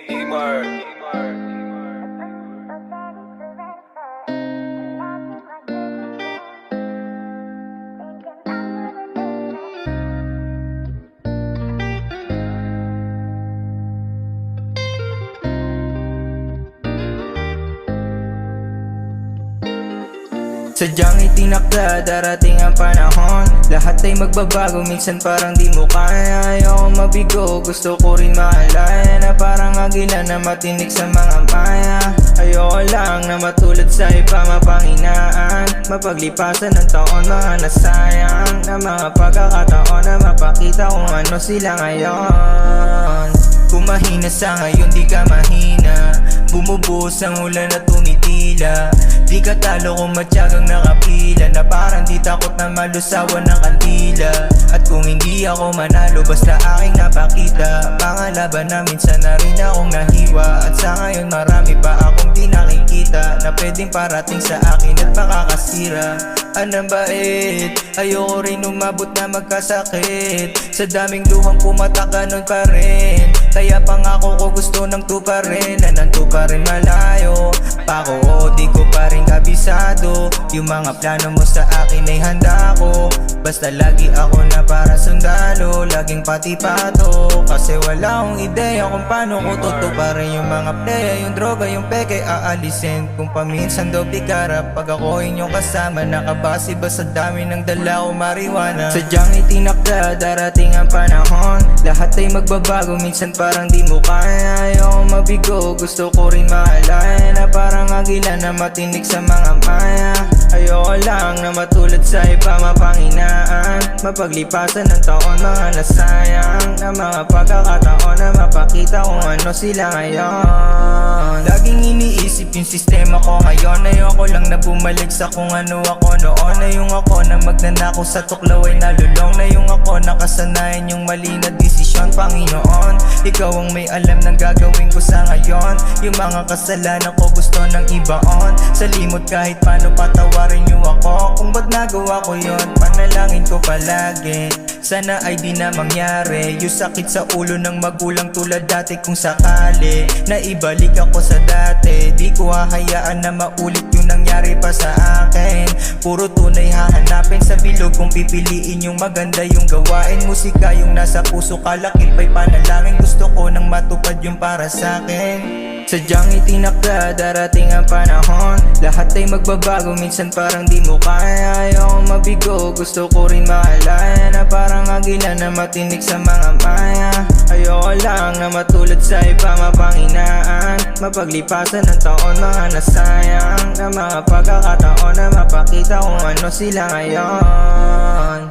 Neymar. Sadyang itinakda, darating ang panahon. Lahat ay magbabago, minsan parang di mo kaya. Ayoko mabigo, gusto ko rin maalaya na parang agila na matinik sa mga maya. Ayoko lang na matulad sa iba mapanghinaan. Mapaglipasan ng taon, mga nasayang na mga pagkakataon na mapakita kung ano sila ngayon. Kung mahina sa ngayon, di ka mahina. Bumubuhos ang ulan na tumitila. Di ka talo kung matyagang nakapila, na parang di takot na malusawan ng kandila. At kung hindi ako manalo, basta aking napakita. Pangalaban na minsan na rin akong nahiwa. At sa ngayon marami pa akong di nakikita na pwedeng parating sa akin at makakasira. Anong bait, ayoko rin umabot na magkasakit. Sa daming luhang pumatak ganun pa rin. Kaya pangako ko gusto ng tuparin, na nanto pa rin malayo. Pako o di ko pa rin kabisado. Yung mga plano mo sa akin ay handa ko. Basta lagi ako na para sundalo, laging patipato. Kasi wala akong ideya kung paano ko tutuparin. Yung mga playa, yung droga, yung peke aalisin. Kung paminsan doble karap, pag ako inyong kasama, nakabase ba sa dami ng dala ko mariwana. Sadyang itinakda, darating ang panahon. Lahat ay magbabago, minsan parang di mo kaya. Ayoko mabigo, gusto ko rin maalaya na parang agila na matinik sa mga maya. Ayoko lang na matulad sa iba mapanghinaan. Mapaglipasan ng taon, mga nasayang na mga pagkakataon na mapakita kung ano sila ngayon. Laging iniisip yung sistema ko ngayon. Ayoko lang na bumalik sa kung ano ako noon. Na yung ako na magnanakaw sa tuklaw ay nalulong. Na yung ako nakasanayan yung mali na desisyon. Panginoon, ikaw ang may alam ng gagawin ko sa ngayon. Yung mga kasalanan ko gusto ng ibaon. Sa limot kahit paano patawarin niyo ako. Kung ba't nagawa ko yun, panalangin ko palagi. Sana ay di na mangyari yung sakit sa ulo ng magulang tulad dati. Kung sakali na ibalik ako sa dati, di ko hahayaan na maulit yung nangyari pa sa akin. Puro tunay hahanapin sa bilog. Kung pipiliin yung maganda yung gawain. Musika yung nasa puso, kalakip ay panalangin. Gusto ko nang matupad yung para sa akin. Sadyang itinakda, darating ang panahon. Lahat ay magbabago, minsan parang di mo kaya. Ayoko mabigo, gusto ko rin maalaya na parang agila na matinik sa mga maya. Ayoko lang na matulad sa iba mapanghinaan. Mapaglipasan ng taon, mga nasayang na mga pagkakataon na mapakita kung ano sila ngayon.